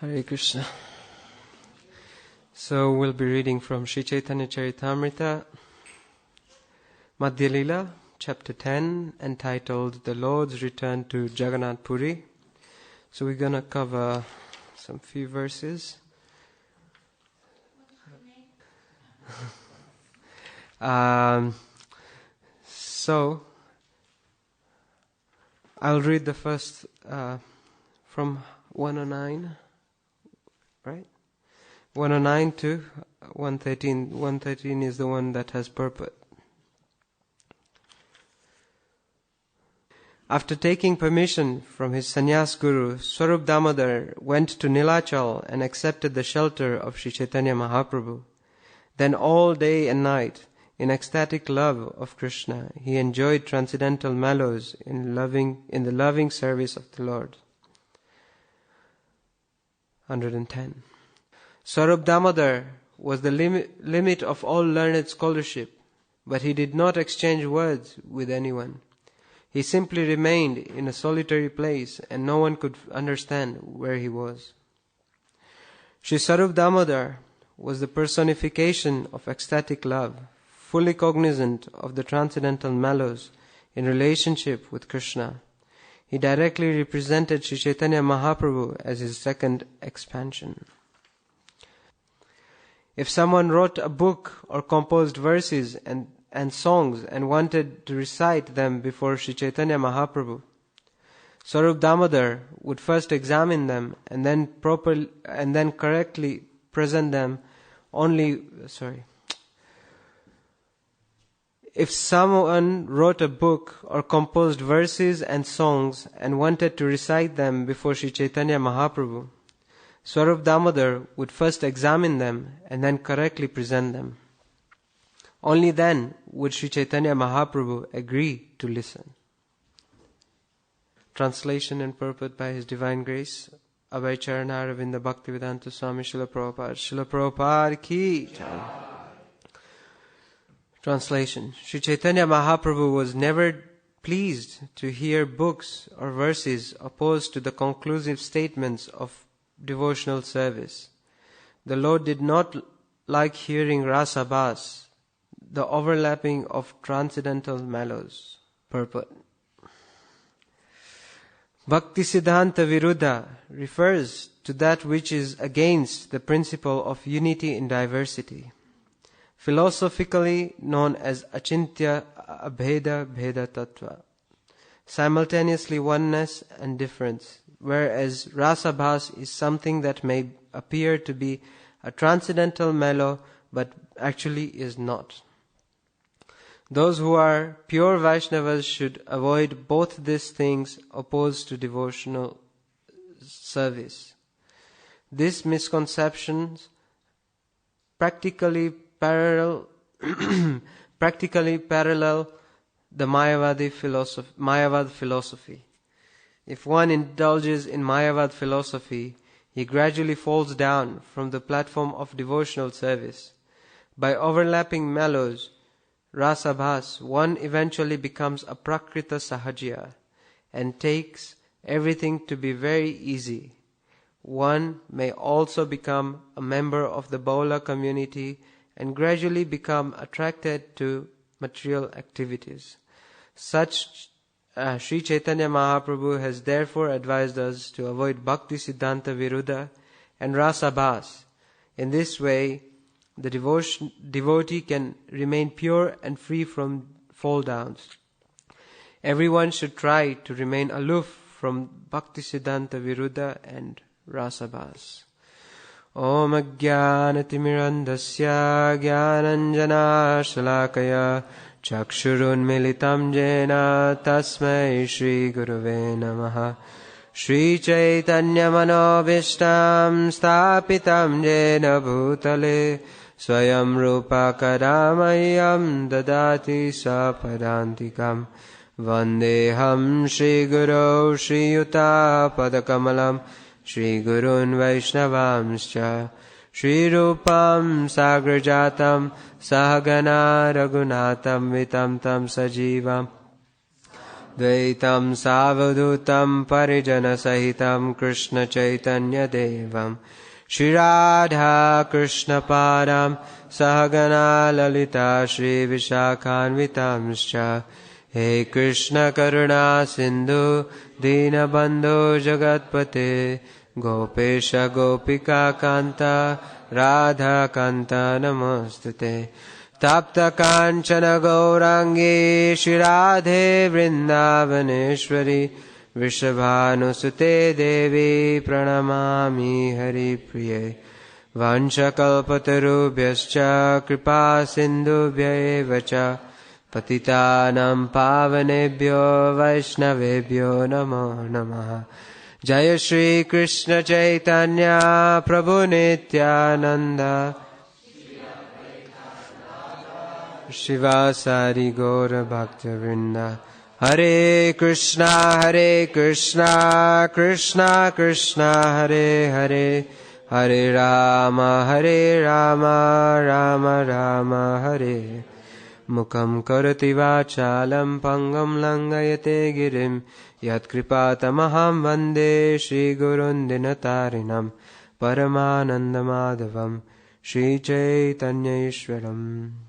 Hare Krishna. So we'll be reading from Sri Chaitanya Charitamrita, Madhya Lila, chapter 10, entitled The Lord's Return to Jagannath Puri. So we're going to cover some few verses. So I'll read the first from 109. Right? 109 to 113. 113 is the one that has purport. After taking permission from his sannyas guru, Swarup Damodar went to Nilachal and accepted the shelter of Sri Chaitanya Mahaprabhu. Then all day and night, in ecstatic love of Krishna, he enjoyed transcendental mellows in the loving service of the Lord. 110. Swarup Damodar was the limit of all learned scholarship, but he did not exchange words with anyone. He simply remained in a solitary place and no one could understand where he was. Sri Swarup Damodar was the personification of ecstatic love, fully cognizant of the transcendental mellows in relationship with Krishna. He directly represented Sri Chaitanya Mahaprabhu as his second expansion. If someone wrote a book or composed verses and songs and wanted to recite them before Sri Chaitanya Mahaprabhu, Swarup Damodar would first examine them and then correctly present them If someone wrote a book or composed verses and songs and wanted to recite them before Sri Chaitanya Mahaprabhu, Swarup Damodar would first examine them and then correctly present them. Only then would Sri Chaitanya Mahaprabhu agree to listen. Translation and purport by His Divine Grace, Abhay Charana Aravinda Bhaktivedanta Swami Srila Prabhupada. Srila Prabhupada ki jai. Translation. Sri Chaitanya Mahaprabhu was never pleased to hear books or verses opposed to the conclusive statements of devotional service. The Lord did not like hearing rasa bas, the overlapping of transcendental mellows. Purport. Bhakti Siddhanta Viruddha refers to that which is against the principle of unity in diversity, philosophically known as Achintya Abheda Bheda Tattva, simultaneously oneness and difference, whereas rasabhas is something that may appear to be a transcendental mellow but actually is not. Those who are pure Vaishnavas should avoid both these things opposed to devotional service. These misconceptions practically parallel the Mayavad philosophy. If one indulges in Mayavad philosophy, he gradually falls down from the platform of devotional service. By overlapping mellows, rasabhas, one eventually becomes a prakrita sahajya and takes everything to be very easy. One may also become a member of the Baula community and gradually become attracted to material activities. Such Sri Chaitanya Mahaprabhu has therefore advised us to avoid Bhakti Siddhanta Viruddha and Rasabhas. In this way, the devotee can remain pure and free from fall downs. Everyone should try to remain aloof from Bhakti Siddhanta Viruddha and Rasabhas. Om Ajnanatimirandasya Jnananjana Shalakaya Chakshurun Militam Jena Tasmai Shri Gurave Namaha. Shri Chaitanya Manobhishtam Stapitam Jena Bhutale Swayam Rupa Kadamayam Dadati Sapadantikam Vandeham Shri Guru Shri Yuta Padakamalam Shri Gurun Vaishnavamscha Shri Rupam Sagrajatam Sahagana Raghunatam Vitam Tam Sajivam Dvaitam Savadutam Parijana Sahitam Krishna Chaitanya Devam Shri Radha Krishna Padam Sahagana Lalita Shri Vishakhanvitamscha He Krishna Karuna Sindhu Dinabandhu Jagatpate Gopesha Gopika Kanta Radha Kanta Namostute Tapta Kanchana Gaurangi Shri Radhe Vrindavaneshwari Vrishabhanusute Devi Pranamami Hari Priye Vanchakalpatarubhyascha Kripa Sindhubhya Evacha Patitanam Pavanebhyo Vaishnavebhyo Namo Namaha Jaya Shri Krishna Chaitanya Prabhu Nityananda Shivasari Gaura Bhakta Vrinda Hare Krishna Krishna Krishna Hare Hare Hare Rama Rama Rama Hare Mukam karati vachalam pangam langayate girim Yat kripatamaham vande Shri Gurun dinatarinam Paramananda madhavam Shri Chaitanya Ishwaram.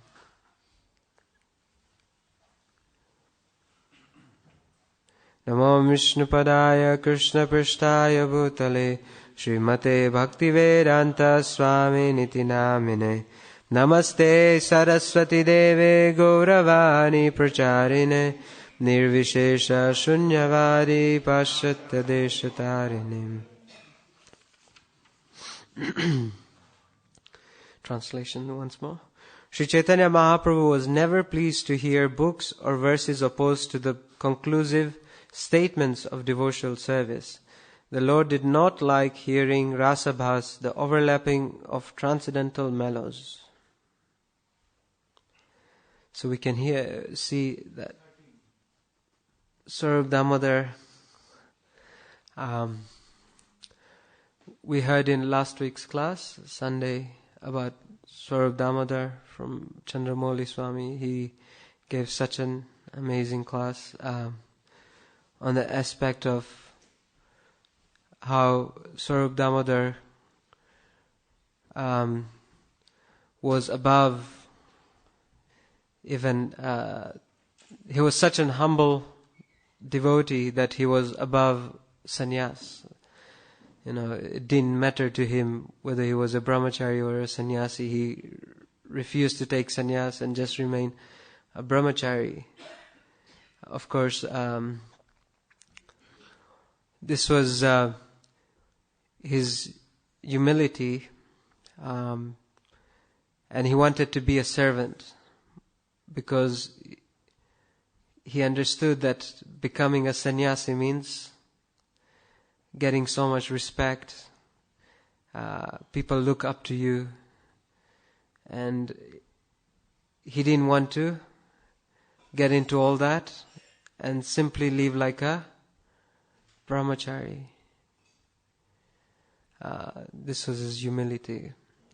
Namo Vishnupadaya Krishna Prishtaya Bhutale Srimate Bhaktivedanta Swami Niti Namine Namaste Saraswati Deve Gauravani Pracharine Nirvishesha Shunyavadi Paschatya Deshatarinim. Translation once more. Sri Chaitanya Mahaprabhu was never pleased to hear books or verses opposed to the conclusive statements of devotional service. The Lord did not like hearing rasabhas, the overlapping of transcendental mellows. So we can see that Swarup Damodar, we heard in last week's class, Sunday, about Swarup Damodar from Chandramouli Swami. He gave such an amazing class on the aspect of how Swarup Damodar was above even, he was such an humble devotee that he was above sannyas. It didn't matter to him whether he was a brahmachari or a sannyasi. He refused to take sannyas and just remain a brahmachari. Of course, this was his humility, and he wanted to be a servant because he understood that becoming a sannyasi means getting so much respect. People look up to you, and he didn't want to get into all that and simply live like a brahmachari. This was his humility.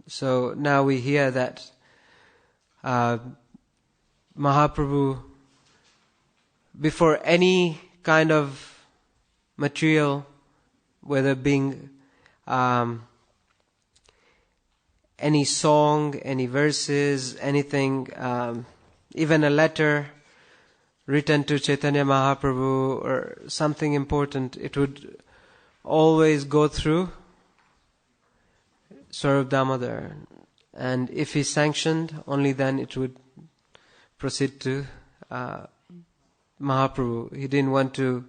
So now we hear that Mahaprabhu, before any kind of material, whether being any song, any verses, anything, even a letter written to Chaitanya Mahaprabhu or something important, it would always go through Swarup Damodar. And if he sanctioned, only then it would proceed to Mahaprabhu. He didn't want to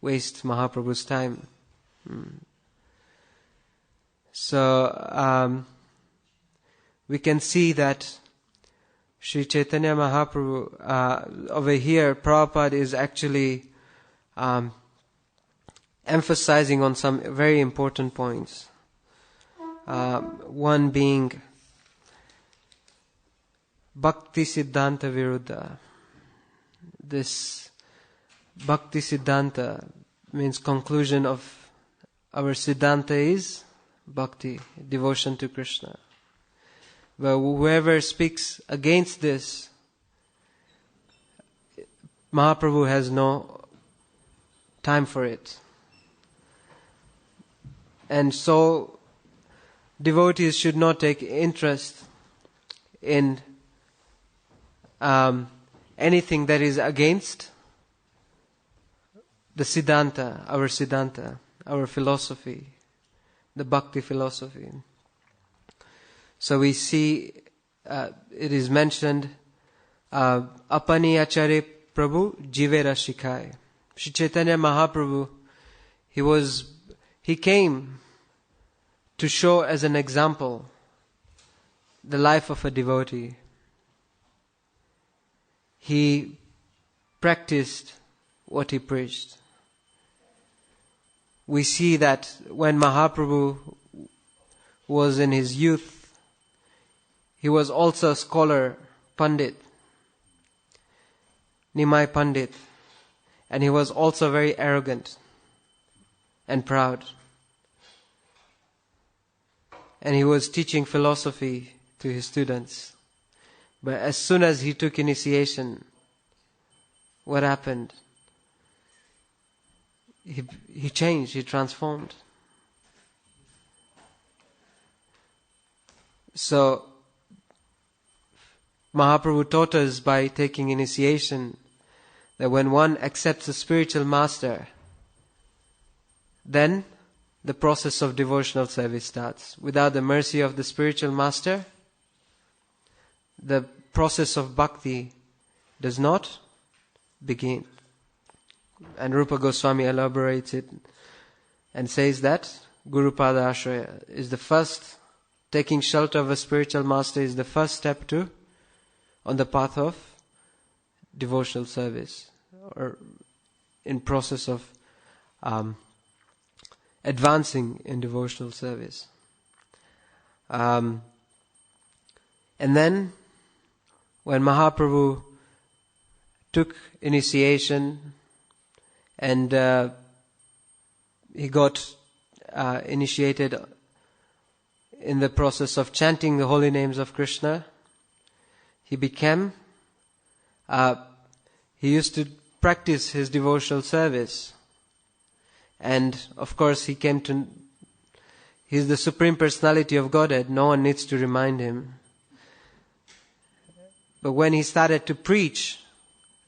waste Mahaprabhu's time. So we can see that Sri Chaitanya Mahaprabhu, over here, Prabhupada is actually emphasizing on some very important points. One being Bhakti Siddhanta Viruddha. This Bhakti Siddhanta means conclusion of our Siddhanta is Bhakti, devotion to Krishna. But whoever speaks against this, Mahaprabhu has no time for it. And so devotees should not take interest in anything that is against the Siddhanta, our philosophy, the Bhakti philosophy. So we see it is mentioned, Apani Achare Prabhu Jivera Shikhai. Shri Chaitanya Mahaprabhu, he came to show as an example the life of a devotee. He practiced what he preached. We see that when Mahaprabhu was in his youth, he was also a scholar, Pandit, Nimai Pandit, and he was also very arrogant and proud. And he was teaching philosophy to his students. But as soon as he took initiation, what happened? He changed, he transformed. So, Mahaprabhu taught us by taking initiation that when one accepts a spiritual master, then the process of devotional service starts. Without the mercy of the spiritual master, the process of bhakti does not begin. And Rupa Goswami elaborates it and says that Guru Pada Ashraya is the first, taking shelter of a spiritual master is the first step on the path of devotional service, or in process of advancing in devotional service. And then when Mahaprabhu took initiation and he got initiated in the process of chanting the holy names of Krishna, he used to practice his devotional service. And of course he's the Supreme Personality of Godhead, no one needs to remind him. But when he started to preach,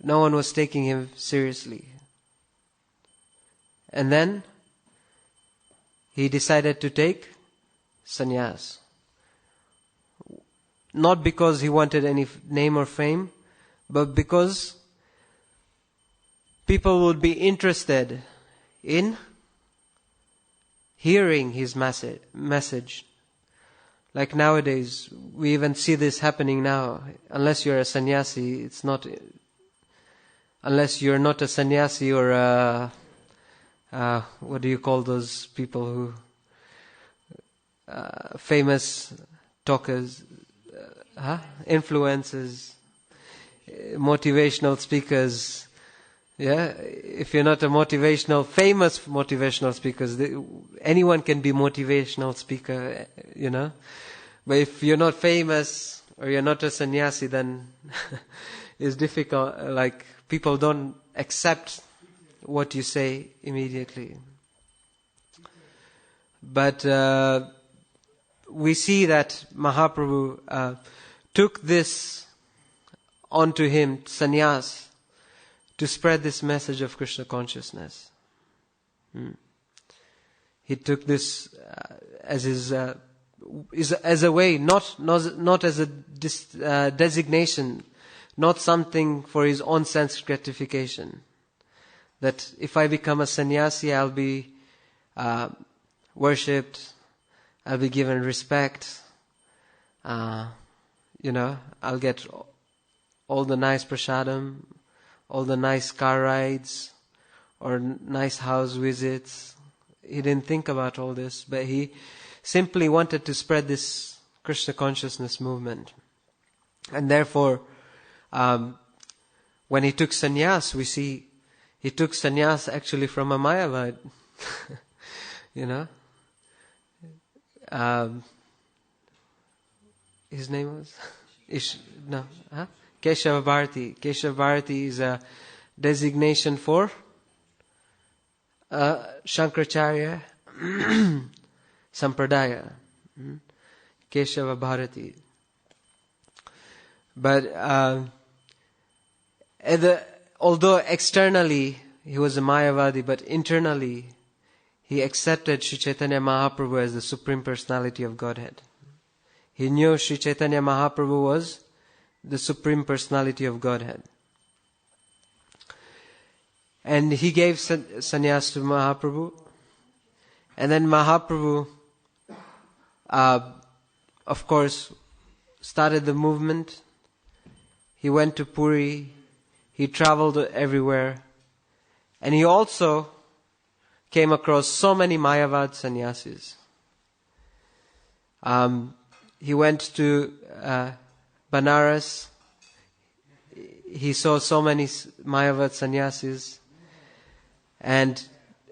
no one was taking him seriously. And then he decided to take sannyas. Not because he wanted any name or fame, but because people would be interested in hearing his message. Like nowadays, we even see this happening now. Unless you're a sannyasi, unless you're not a sannyasi or what do you call those people who, famous talkers, influencers, motivational speakers. Yeah, if you're not a famous motivational speaker, anyone can be motivational speaker, But if you're not famous or you're not a sannyasi, then it's difficult. Like, people don't accept what you say immediately. But we see that Mahaprabhu took this onto him, sannyas, to spread this message of Krishna consciousness. He took this as his as a way, not as a designation, not something for his own sense gratification. That if I become a sannyasi, I'll be worshipped, I'll be given respect, I'll get all the nice prasadam, all the nice car rides, or nice house visits. He didn't think about all this, but he simply wanted to spread this Krishna consciousness movement. And therefore, when he took sannyas, we see he took sannyas actually from a Mayavad. His name was? Keshava Bharati. Keshava Bharati is a designation for Shankaracharya Sampradaya, Keshava Bharati. But although externally he was a Mayavadi, but internally he accepted Sri Chaitanya Mahaprabhu as the Supreme Personality of Godhead. He knew Sri Chaitanya Mahaprabhu was the Supreme Personality of Godhead. And he gave sannyas to Mahaprabhu. And then Mahaprabhu, of course, started the movement. He went to Puri. He traveled everywhere. And he also came across so many Mayavad sannyasis. He went to Banaras. He saw so many Mayavad sannyasis. And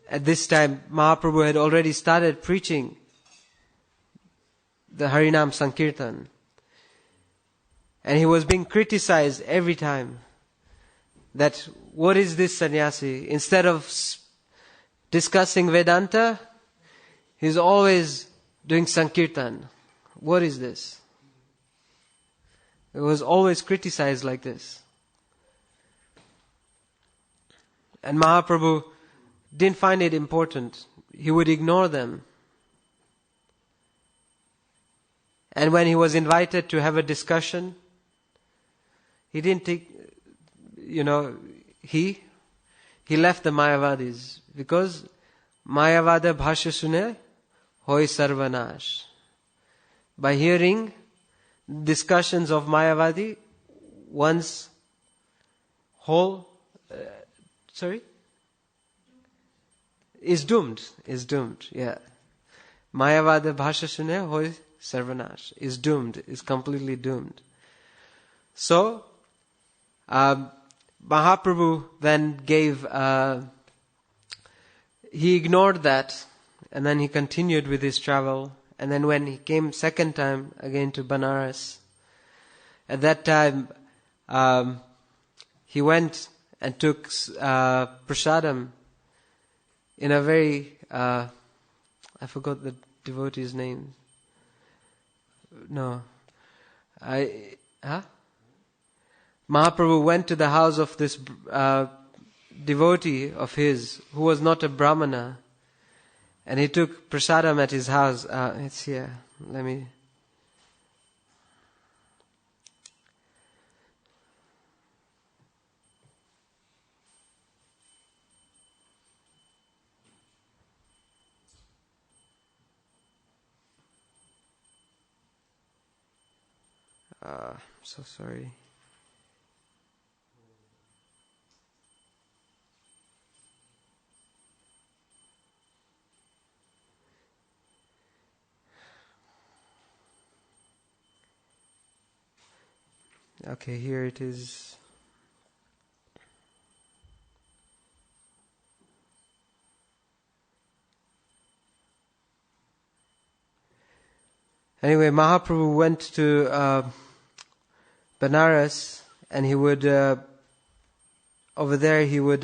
at this time, Mahaprabhu had already started preaching the Harinam Sankirtan. And he was being criticized every time that what is this sannyasi? Instead of discussing Vedanta, he's always doing Sankirtan. What is this? It was always criticized like this. And Mahaprabhu didn't find it important. He would ignore them. And when he was invited to have a discussion, he didn't take, he left the Mayavadis because Mayavada bhashya sune hoy sarvanash. By hearing discussions of Mayavadi, one's whole is doomed. Yeah. Mayavada bhashya sune hoy sarvanash. Is doomed. Is completely doomed. So, Mahaprabhu then he ignored that, and then he continued with his travel. And then when he came second time again to Banaras, at that time he went and took prasadam in a very I forgot the devotee's name. Mahaprabhu went to the house of this devotee of his who was not a Brahmana, and he took prasadam at his house. It's here. Let me. So sorry. Okay, here it is. Anyway, Mahaprabhu went to Banaras, and he would over there he would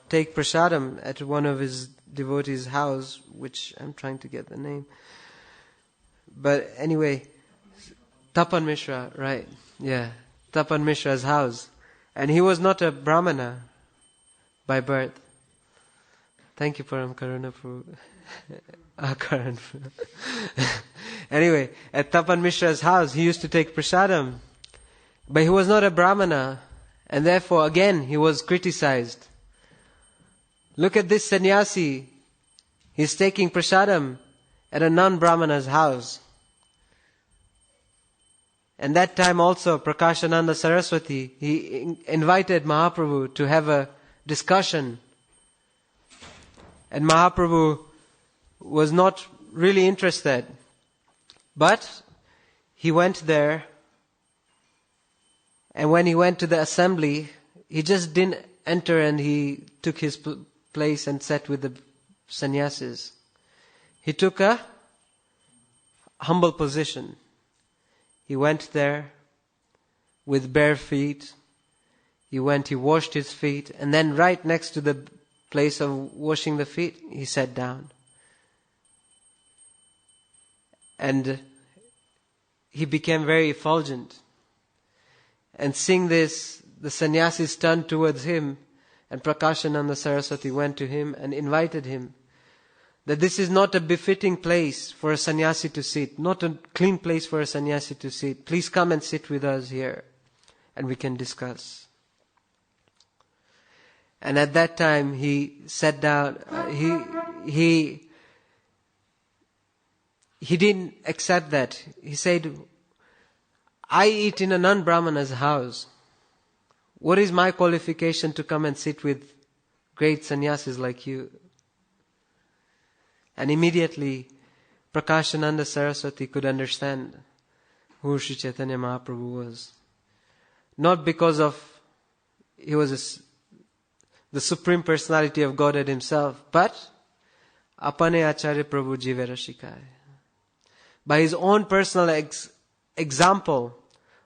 take prasadam at one of his devotees' house, which I'm trying to get the name. But anyway, Tapan Mishra, right? Yeah, Tapan Mishra's house, and he was not a Brahmana by birth. Thank you, Param Karuna, for Karan. Anyway, at Tapan Mishra's house, he used to take prasadam. But he was not a Brahmana, and therefore again he was criticized. Look at this sannyasi. He's taking prasadam at a non-Brahmana's house. And that time also, Prakashananda Saraswati, he invited Mahaprabhu to have a discussion. And Mahaprabhu was not really interested. But he went there. And when he went to the assembly, he just didn't enter, and he took his place and sat with the sannyasis. He took a humble position. He went there with bare feet. He washed his feet, and then right next to the place of washing the feet, he sat down. And he became very effulgent. And seeing this, the sannyasis turned towards him, and Prakashananda Saraswati went to him and invited him that this is not a befitting place for a sannyasi to sit, not a clean place for a sannyasi to sit. Please come and sit with us here, and we can discuss. And at that time he sat down, he didn't accept that. He said, I eat in a non-Brahmana's house. What is my qualification to come and sit with great sannyasis like you? And immediately Prakashananda Saraswati could understand who Sri Chaitanya Mahaprabhu was. Not because of he was the Supreme Personality of Godhead himself, but apane acharya Prabhu jive rashikaya. By his own personal example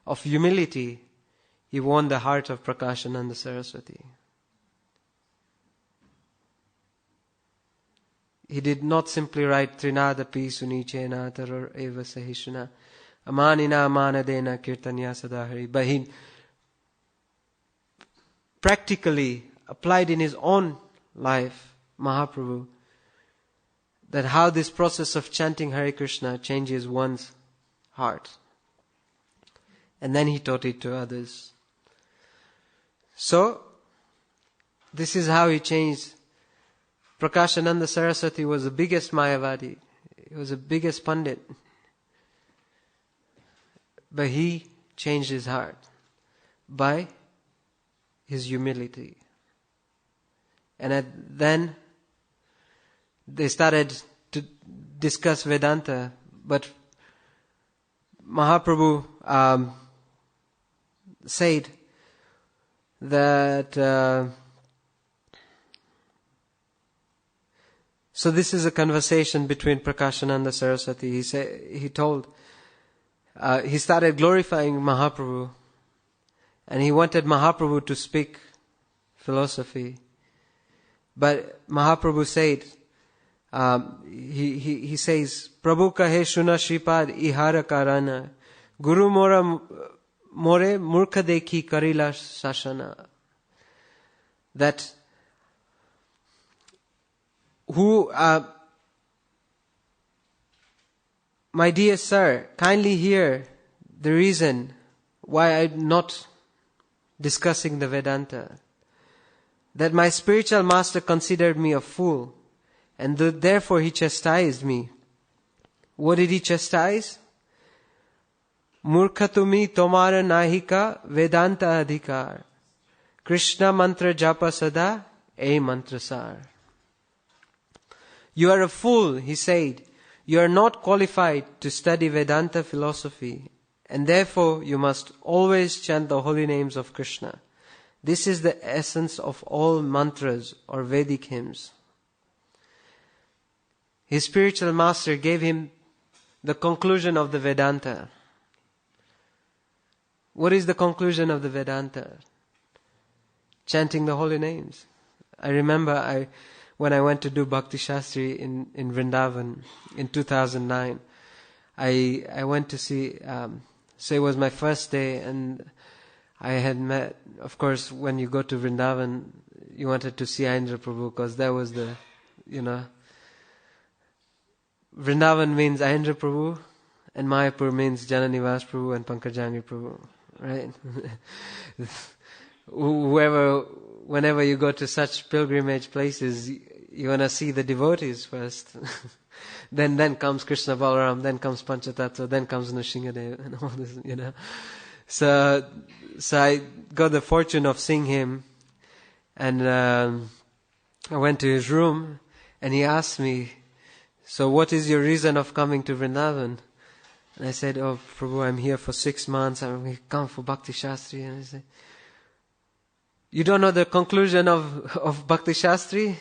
of humility, he won the heart of Prakashananda Saraswati. He did not simply write Trinada pi sunichena taror eva sahishuna amanina amanadena kirtanya sadahari, but he practically applied in his own life, Mahaprabhu, that how this process of chanting Hare Krishna changes one's heart. And then he taught it to others. So, this is how he changed. Prakashananda Saraswati was the biggest Mayavadi. He was the biggest Pandit. But he changed his heart by his humility. And then they started to discuss Vedanta. But Mahaprabhu said that so this is a conversation between Prakashananda Saraswati. He started glorifying Mahaprabhu, and he wanted Mahaprabhu to speak philosophy. But Mahaprabhu said, he says, Prabhu kahe shuna Shripad ihara karana, Guru more murkha dekhi karila sashana. That my dear sir, kindly hear the reason why I'm not discussing the Vedanta. That my spiritual master considered me a fool, and therefore he chastised me. What did he chastise? Murkhatumi tomara nahika Vedanta adhikar. Krishna mantra japa sada e mantra sar. You are a fool, he said. You are not qualified to study Vedanta philosophy, and therefore you must always chant the holy names of Krishna. This is the essence of all mantras or Vedic hymns. His spiritual master gave him the conclusion of the Vedanta. What is the conclusion of the Vedanta? Chanting the holy names. I remember when I went to do Bhakti Shastri in Vrindavan in 2009, I went to see, so it was my first day, and I had met, of course, when you go to Vrindavan, you wanted to see Ayendra Prabhu, because that was the, Vrindavan means Ayendra Prabhu, and Mayapur means Jananivas Prabhu and Pankajangi Prabhu, right? Whenever you go to such pilgrimage places, you want to see the devotees first. then comes Krishna Balaram, then comes Panchatattva, then comes Nrsimhadev, and all this, So I got the fortune of seeing him, and I went to his room, and he asked me, so what is your reason of coming to Vrindavan? And I said, oh Prabhu, I'm here for 6 months, I'm come for Bhakti Shastri. And he said, you don't know the conclusion of Bhakti Shastri?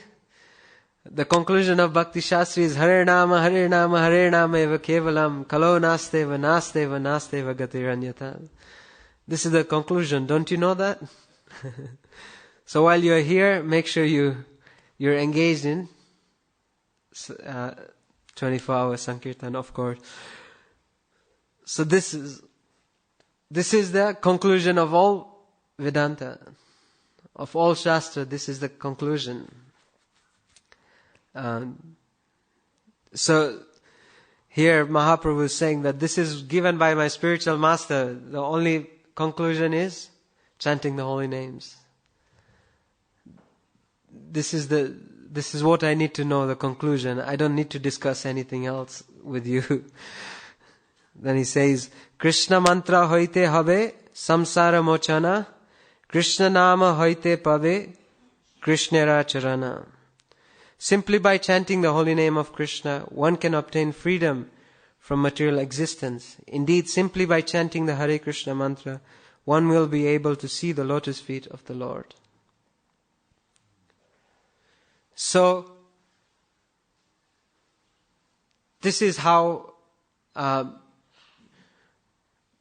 The conclusion of Bhakti Shastri is Hare Nama, Hare Nama, Hare Nama eva kevalam, kalo nasteva, nasteva, nasteva gatiranyata. This is the conclusion. Don't you know that? So while you're here, make sure you you're engaged in 24-hour Sankirtan, of course. So this is the conclusion of all Vedanta, of all Shastra. This is the conclusion. So here Mahaprabhu is saying that this is given by my spiritual master. The only conclusion is chanting the holy names. This is what I need to know, the conclusion. I don't need to discuss anything else with you. Then he says, Krishna mantra hoite habe samsara mochana, Krishna nama hoite pave Krishnera charana. Simply by chanting the holy name of Krishna, one can obtain freedom from material existence. Indeed, simply by chanting the Hare Krishna mantra, one will be able to see the lotus feet of the Lord. So, this is how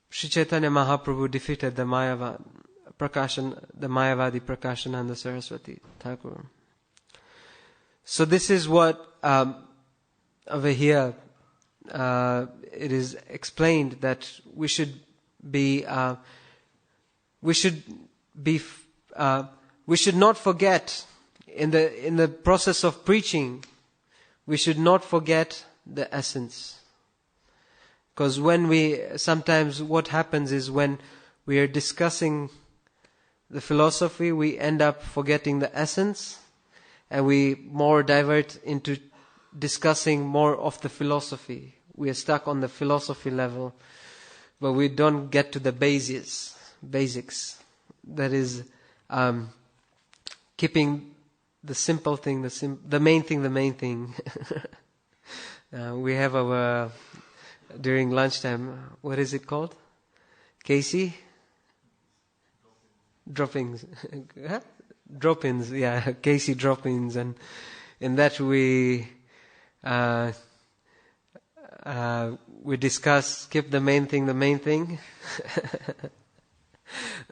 Sri Chaitanya Mahaprabhu defeated the Mayavadi Prakashananda Saraswati Thakur. So this is what over here it is explained, that we should not forget in the process of preaching. We should not forget the essence. Because sometimes what happens is when we are discussing the philosophy, we end up forgetting the essence, and we more divert into discussing more of the philosophy. We are stuck on the philosophy level, but we don't get to the basics. That is, keeping the simple thing, the main thing. We have our, during lunchtime, what is it called? Casey? Droppings. Huh? Drop-ins, yeah, Casey drop-ins, and in that we discuss, keep the main thing,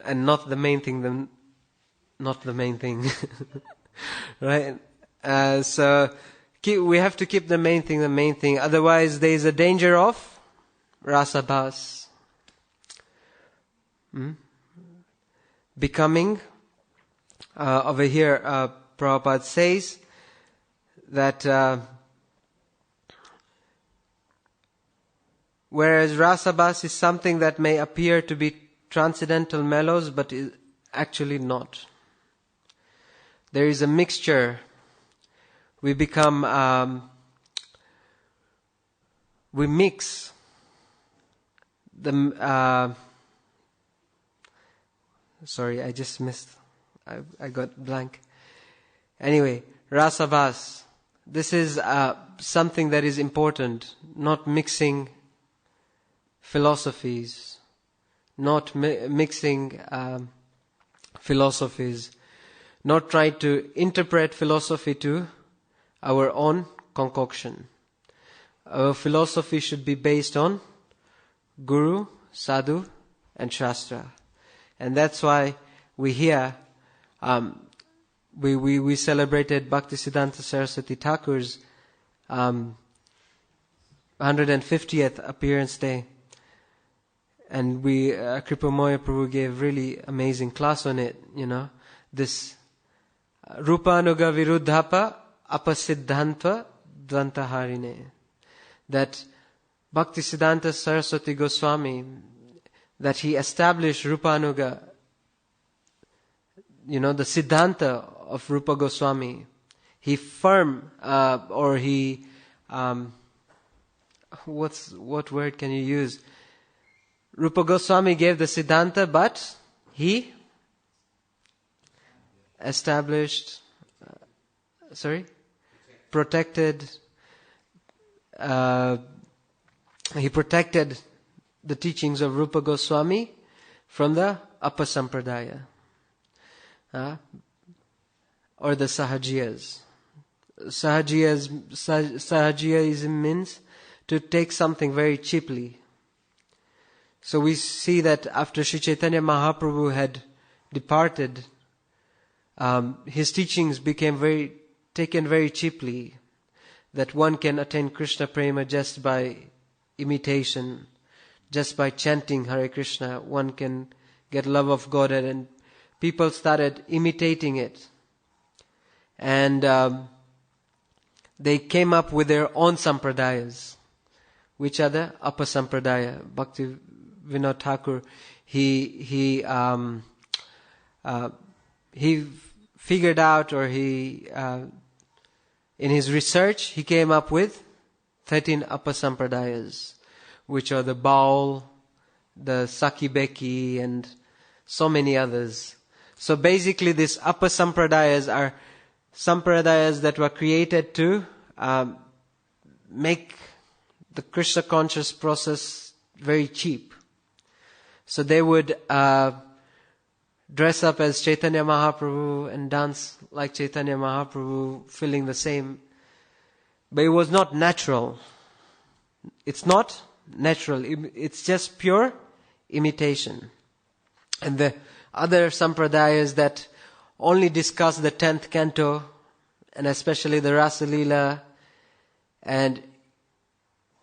and not the main thing, not the main thing, right? So we have to keep the main thing. Otherwise, there is a danger of rasabhas, becoming. Over here, Prabhupada says that whereas rasabhas is something that may appear to be transcendental mellows, but is actually not. There is a mixture. We become, we mix the, sorry, I just missed. I got blank. Anyway, rasabhas. This is something that is important. Not mixing philosophies. Not mixing philosophies. Not trying to interpret philosophy to our own concoction. Our philosophy should be based on Guru, Sadhu, and Shastra. And that's why we hear we celebrated Bhaktisiddhanta Saraswati Thakur's 150th appearance day, and Kripamoya Prabhu gave really amazing class on it. This Rupanuga Viruddhapa Apasiddhantva Dvantaharine, that Bhaktisiddhanta Saraswati Goswami, that he established Rupanuga, the Siddhanta of Rupa Goswami. He what word can you use? Rupa Goswami gave the Siddhanta, but he established, protected, he protected the teachings of Rupa Goswami from the Apasampradaya. Or the Sahajiyas. Sahajiyaism means to take something very cheaply. So we see that after Sri Chaitanya Mahaprabhu had departed, his teachings became very taken very cheaply, that one can attain Krishna Prema just by imitation, just by chanting Hare Krishna. One can get love of Godhead, and people started imitating it. And they came up with their own sampradayas, which are the Upper Sampradaya. Bhakti Vinod Thakur, he figured out, or in his research, he came up with 13 Upper Sampradayas, which are the Baul, the Sakibeki, and so many others. So basically, these Upper Sampradayas are sampradayas that were created to make the Krishna conscious process very cheap. So they would dress up as Chaitanya Mahaprabhu and dance like Chaitanya Mahaprabhu, feeling the same. But it was not natural. It's not natural. It's just pure imitation. And the other sampradayas that only discuss the 10th canto, and especially the Rasa Lila, and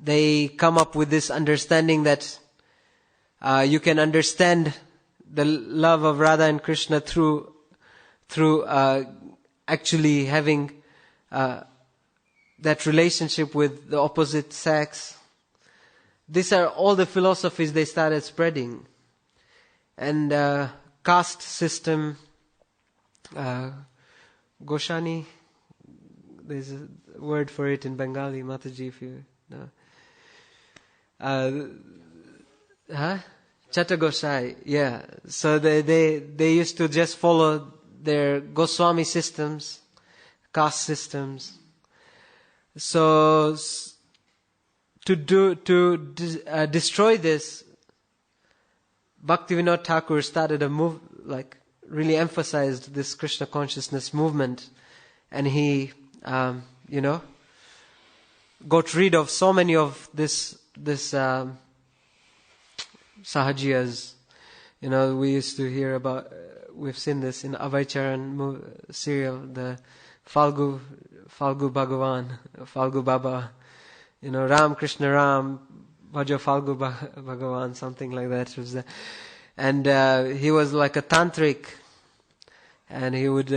they come up with this understanding that you can understand the love of Radha and Krishna through actually having that relationship with the opposite sex. These are all the philosophies they started spreading. And caste system, Goshani, there's a word for it in Bengali, Mataji, if you know. Chatta Gosai, yeah. So they used to just follow their Goswami systems, caste systems. So to destroy this, Bhaktivinoda Thakur started a move, like really emphasized this Krishna consciousness movement, and he, got rid of so many of this sahajiyas. We used to hear about, we've seen this in Avaicharan serial, the Falgu Bhagavan, Falgu Baba, Ram Krishna Ram, Bhajo Falgu Bhagavan, something like that. And he was like a tantric, and he would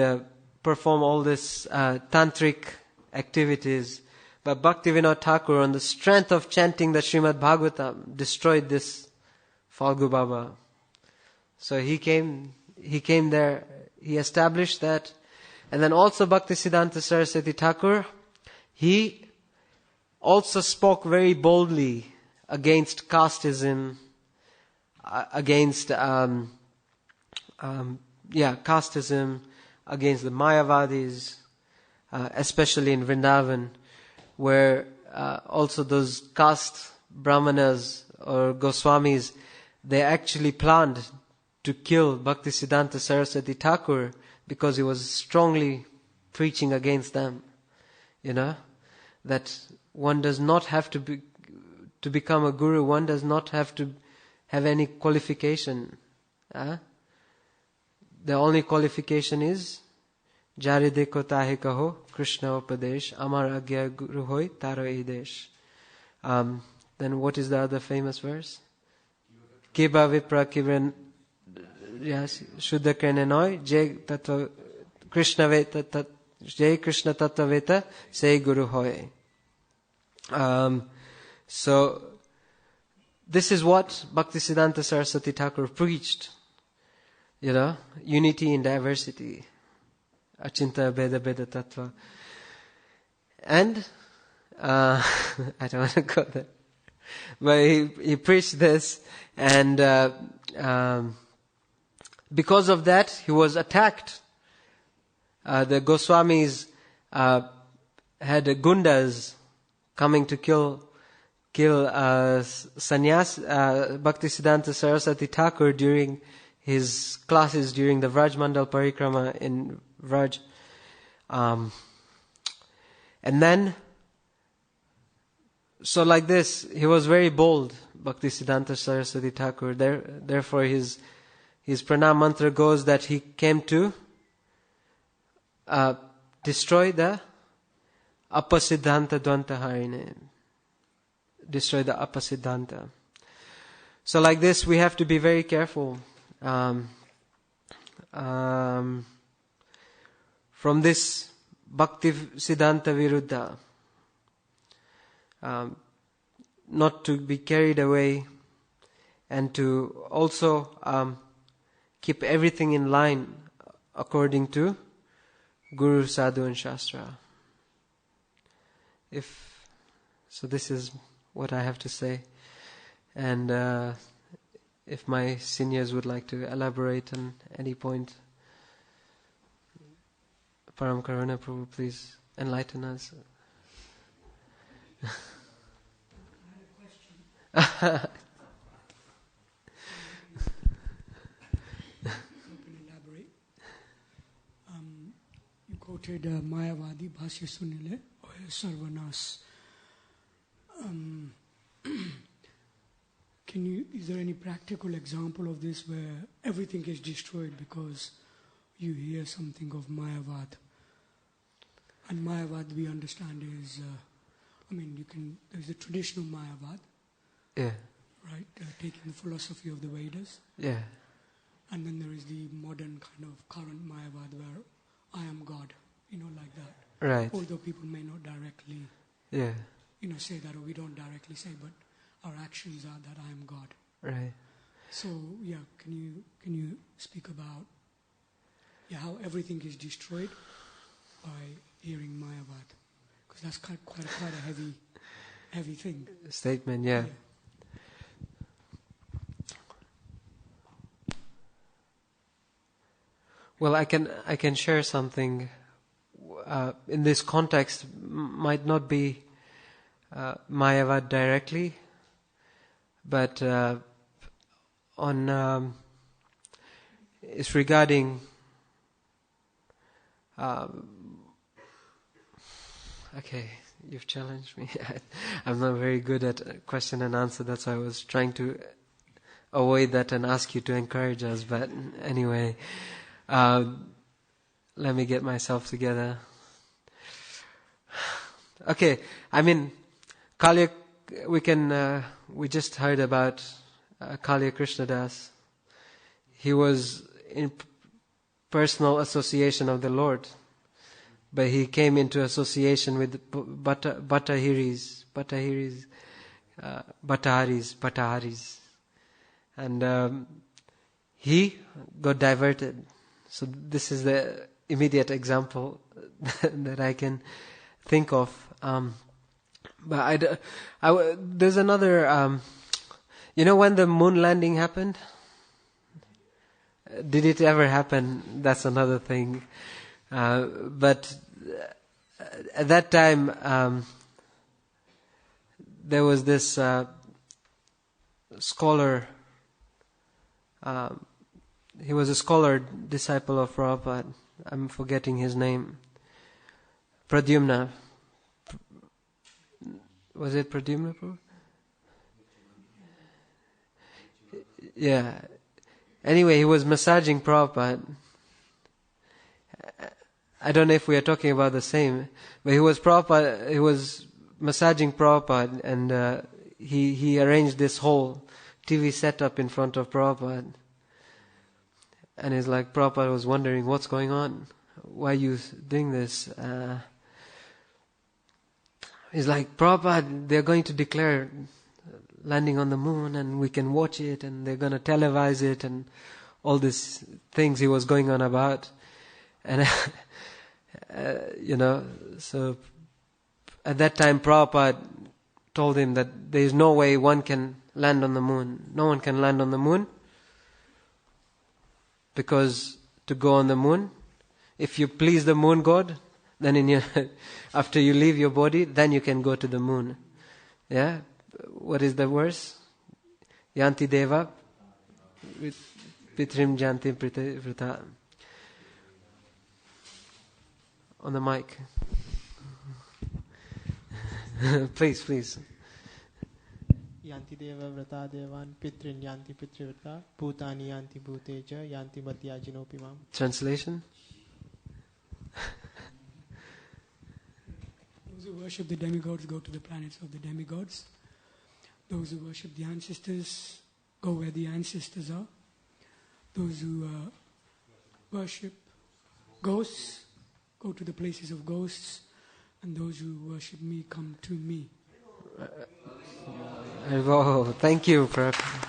perform all this tantric activities. But Bhaktivinoda Thakur, on the strength of chanting the Srimad Bhagavatam, destroyed this Falgu Baba. So he came there, he established that. And then also Bhaktisiddhanta Saraswati Thakur, he also spoke very boldly against casteism, against casteism, against the Mayavadis, especially in Vrindavan, where also those caste brahmanas or Goswamis, they actually planned to kill Bhaktisiddhanta Saraswati Thakur because he was strongly preaching against them. That one does not have to become a guru, one does not have to have any qualification. The only qualification is Jari deko tahe kaho Krishna upadesh Amar agya guru hoy taro edesh. Then what is the other famous verse? Kiba vipra kibren Shuddha krene noy Jai tattva Krishna veta Jai Krishna tattva veta Sei guru hoy. So this is what Bhaktisiddhanta Saraswati Thakur preached. Unity in diversity. Achinta Beda Beda Tattva. And I don't want to go there. But he preached this, and because of that he was attacked. The Goswamis had gundas coming to kill Bhaktisiddhanta Saraswati Thakur during his classes during the Vraj Mandal Parikrama in Vraj. And then, so like this, he was very bold, Bhaktisiddhanta Saraswati Thakur. Therefore his pranam mantra goes that he came to destroy the apasiddhanta dvantaharine. Destroy the apasiddhanta. So like this, we have to be very careful from this bhakti siddhanta viruddha. Not to be carried away, and to also keep everything in line according to Guru, Sadhu and Shastra. So this is what I have to say. And if my seniors would like to elaborate on any point, Param Karuna Prabhu, please enlighten us. I have a question. You can elaborate. You quoted Mayavadi Bhashya Sunile or Sarvanas. Is there any practical example of this where everything is destroyed because you hear something of Mayavad? And Mayavad we understand is, there's the traditional Mayavad, Yeah. right? Taking the philosophy of the Vedas. Yeah. And then there is the modern kind of current Mayavad where I am God, like that. Right. Although people may not directly, Yeah. say that, or we don't directly say, but our actions are that I am God. Right. So, can you speak about how everything is destroyed by hearing Mayavad? Because that's quite a heavy thing. Statement, yeah. Well, I can share something in this context. Might not be Mayavad directly, but it's regarding. Okay, you've challenged me. I'm not very good at question and answer. That's why I was trying to avoid that and ask you to encourage us. But anyway. Let me get myself together. Okay, Kalya, we just heard about Kalya Krishnadas. He was in personal association of the Lord, but he came into association with Bhattaharis, and he got diverted. So this is the immediate example that I can think of. But there's another. When the moon landing happened, did it ever happen? That's another thing. But at that time, there was this scholar. He was a scholar, disciple of Prabhupada. I'm forgetting his name. Pradyumna. Was it Pradyumna? Yeah. Anyway, he was massaging Prabhupada. I don't know if we are talking about the same, but he was massaging Prabhupada, and he arranged this whole TV setup in front of Prabhupada. And it's like Prabhupada was wondering, what's going on? Why are you doing this? He's like, Prabhupada, they're going to declare landing on the moon, and we can watch it, and they're going to televise it, and all these things he was going on about. And, so at that time Prabhupada told him that there is no way one can land on the moon. No one can land on the moon. Because to go on the moon, if you please the moon god, then after you leave your body, then you can go to the moon. Yeah? What is the verse? Yanti deva pitrim janti vrita. On the mic. Please. Yanti deva vrata devan pitrin yanti pitrivrata bhutani yanti bhuteja yanti madhyajinopimam. Translation? who worship the demigods go to the planets of the demigods. Those who worship the ancestors go where the ancestors are. Those who worship ghosts go to the places of ghosts. And those who worship me come to me. Oh, thank you, Prabhupada.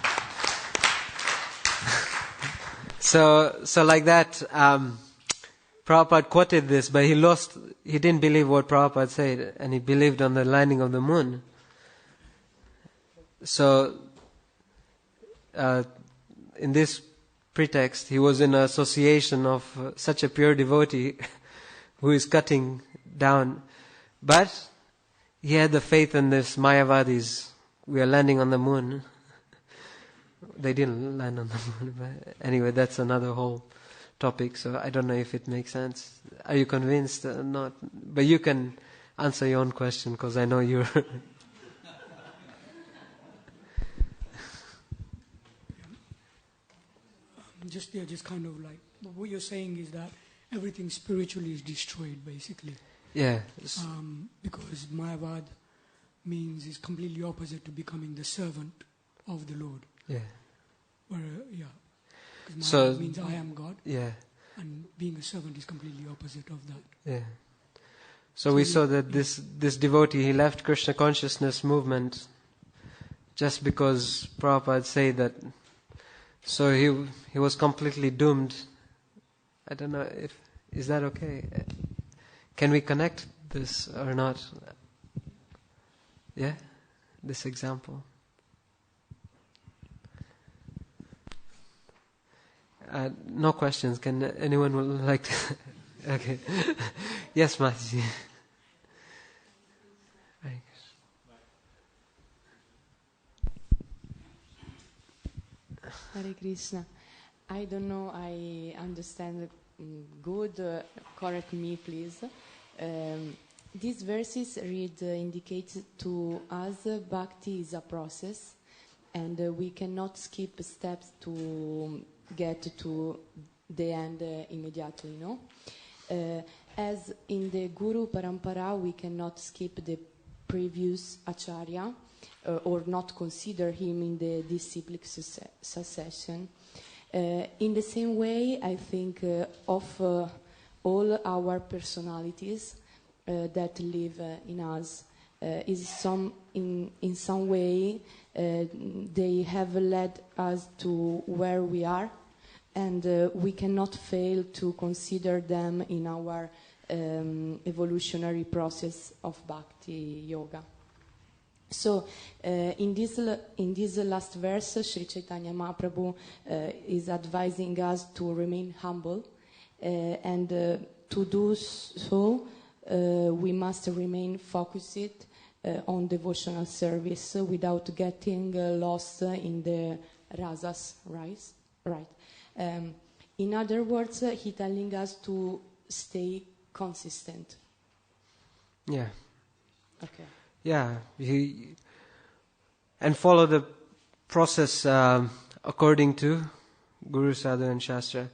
So like that, Prabhupada quoted this, but he didn't believe what Prabhupada said, and he believed on the landing of the moon. So, in this pretext, he was in an association of such a pure devotee who is cutting down. But he had the faith in this Mayavadis. We are landing on the moon. They didn't land on the moon. But anyway, that's another whole topic. So I don't know if it makes sense. Are you convinced or not? But you can answer your own question because I know you're... Just kind of like, what you're saying is that everything spiritually is destroyed, basically. Yeah. Because Mayavad means is completely opposite to becoming the servant of the Lord. Yeah. Because So means I am God. Yeah. And being a servant is completely opposite of that. Yeah. So we saw that this devotee, he left Krishna consciousness movement just because Prabhupada said that. So he was completely doomed. I don't know is that okay? Can we connect this or not? Yeah? This example. No questions. Can anyone would like to? Okay. Yes, Mataji. Hare Krishna. I don't know, I understand good. Correct me, please. These verses indicate to us bhakti is a process, and we cannot skip steps to get to the end immediately, no? As in the Guru Parampara, we cannot skip the previous Acharya or not consider him in the disciplic succession. In the same way, I think of all our personalities that live in us. In some way, they have led us to where we are, and we cannot fail to consider them in our evolutionary process of Bhakti Yoga. So, in this last verse, Sri Chaitanya Mahaprabhu is advising us to remain humble, and to do so, we must remain focused on devotional service without getting lost in the rasas, right? In other words, he's telling us to stay consistent. Yeah. Okay. Yeah, and follow the process according to Guru, Sadhu and Shastra.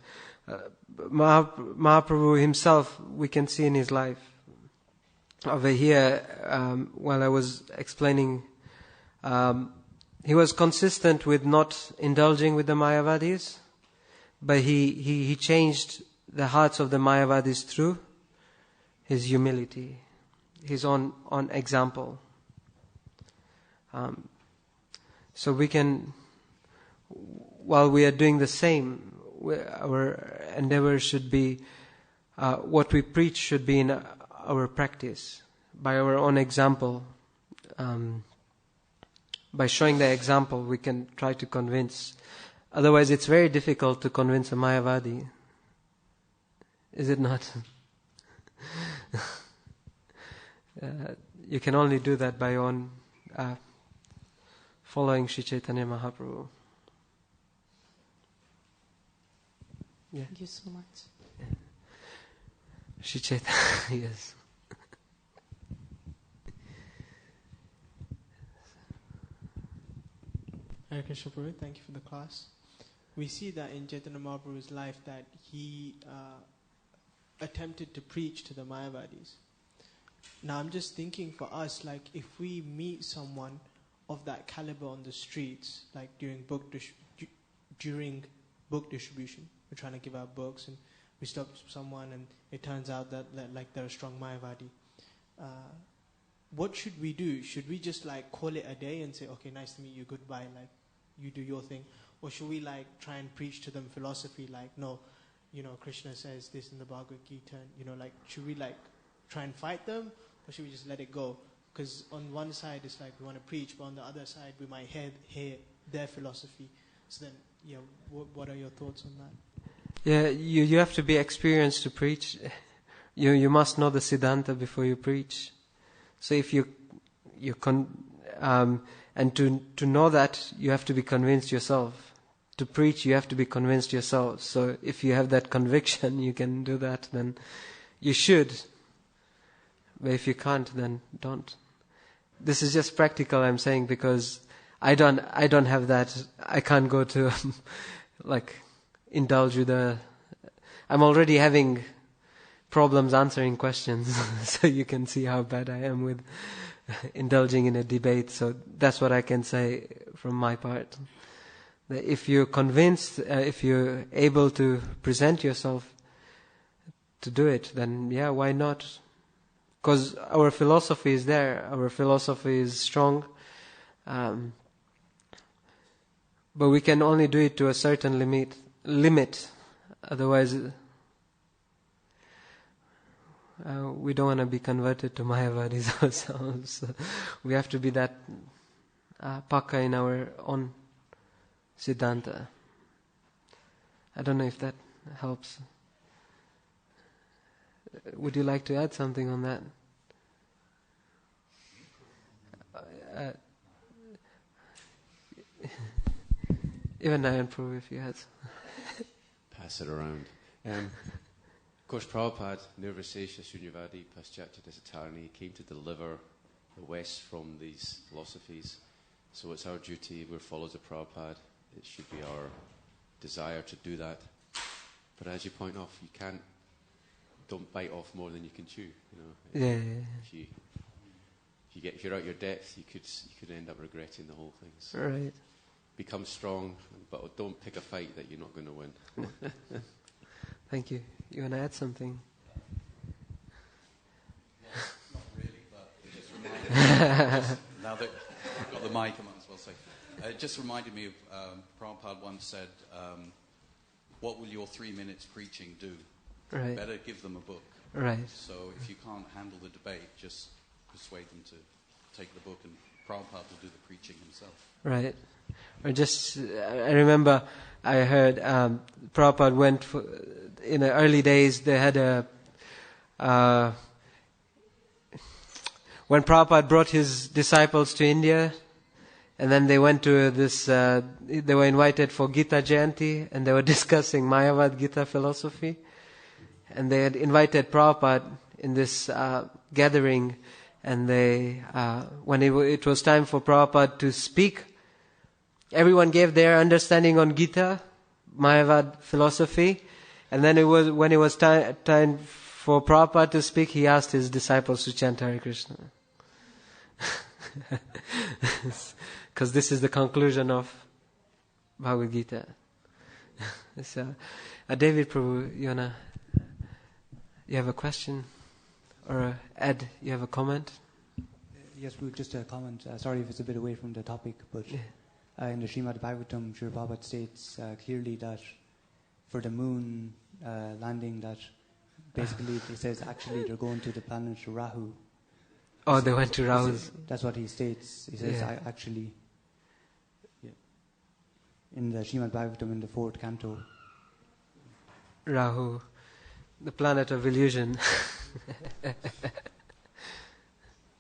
Mahaprabhu himself, we can see in his life. Over here, while I was explaining, he was consistent with not indulging with the Mayavadis, but he changed the hearts of the Mayavadis through his humility, his own example. So we can, while we are doing the same, our endeavor should be, what we preach should be in our practice, by our own example. By showing the example, we can try to convince. Otherwise, it's very difficult to convince a Mayavadi. Is it not? You can only do that by your own following Sri Chaitanya Mahaprabhu. Yeah. Thank you so much. Yeah. Sri Chaitanya, yes. Hare Krishna Prabhu, thank you for the class. We see that in Chaitanya Mahaprabhu's life that he attempted to preach to the Mayavadis. Now I'm just thinking for us, like if we meet someone of that caliber on the streets, like during book distribution, we're trying to give out books and we stop someone and it turns out that like they're a strong Mayavadi. What should we do? Should we just like call it a day and say, okay, nice to meet you, goodbye, like you do your thing? Or should we like try and preach to them philosophy, like, no, you know, Krishna says this in the Bhagavad Gita, you know, like, should we like try and fight them? Or should we just let it go? Because on one side it's like we want to preach, but on the other side we might hear their philosophy. So then, yeah, what are your thoughts on that? Yeah, you have to be experienced to preach. You must know the Siddhanta before you preach. So if and to know that, you have to be convinced yourself. To preach, you have to be convinced yourself. So if you have that conviction, you can do that, then you should. But if you can't, then don't. This is just practical, I'm saying, because I don't have that. I can't go to like indulge with I'm already having problems answering questions, so you can see how bad I am with indulging in a debate. So that's what I can say from my part. That if you're convinced, if you're able to present yourself to do it, then yeah, why not? Because our philosophy is there, our philosophy is strong, but we can only do it to a certain limit. Otherwise, we don't want to be converted to Mayavadis ourselves. We have to be that paka in our own Siddhanta. I don't know if that helps. Would you like to add something on that? Even Nayan Prabhu, if you had. Pass it around. Of course, Prabhupada, Nirvisesha Shunyavadi Paschatya Desatarani, came to deliver the West from these philosophies. So it's our duty, we're followers of Prabhupada, it should be our desire to do that. But as you point off, don't bite off more than you can chew. You know, if you're out your depth, you could end up regretting the whole thing. So Right. become strong, but don't pick a fight that you're not going to win. Thank you. You want to add something? Not really, but it just reminded me. Now that I've got the mic, I might as well say. It just reminded me of Prabhupada once said, "What will your 3 minutes preaching do? Right. Better give them a book." Right. So if you can't handle the debate, just persuade them to take the book, and Prabhupada will do the preaching himself. Right. Or just, I remember I heard Prabhupada went in the early days, they had when Prabhupada brought his disciples to India, and then they went to this, they were invited for Gita Jayanti, and they were discussing Mayavad Gita philosophy, and they had invited Prabhupada in this gathering, and they, when it was time for Prabhupada to speak, everyone gave their understanding on Gita, Mayavad philosophy, and then when it was time for Prabhupada to speak, he asked his disciples to chant Hare Krishna. Because this is the conclusion of Bhagavad Gita. So, David Prabhu, you have a question? Or Ed, you have a comment? Yes, Prabhu, just a comment. Sorry if it's a bit away from the topic, but in the Srimad Bhagavatam, Srila Prabhupada states clearly that for the moon landing, that basically it says actually they're going to the planet Rahu. Oh, they went to Rahu. That's what he states. He says actually in the Srimad Bhagavatam in the 4th canto. Rahu, the planet of illusion.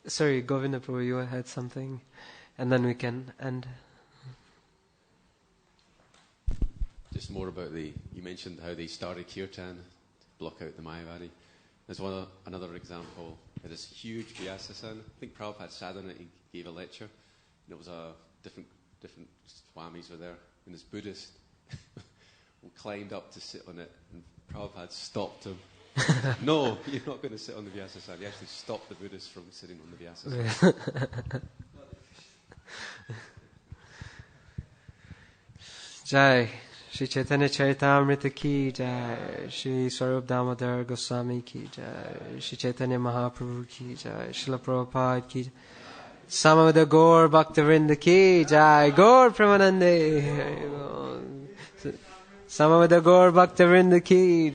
Sorry, Govinda Prabhu, you had something, and then we can end. Just more about you mentioned how they started Kirtan to block out the Mayavadi. There's another example. It is huge Vyasa-san. I think Prabhupada sat on it, he gave a lecture, and it was different Swamis were there, and this Buddhist climbed up to sit on it, and Prabhupada stopped him No, you're not going to sit on the Vyasasana. You actually stop the Buddhists from sitting on the Vyasasana. Jai Shri Chaitanya Charitamrita ki Jai, Shri Swarup Damodar Goswami ki Jai, Shri Chaitanya Mahaprabhu ki Jai, Srila Prabhupada ki Jai, Samavada Gaur Bhaktivinoda ki Jai, Gaur Premanande, Samavada Gaur Bhaktivinoda ki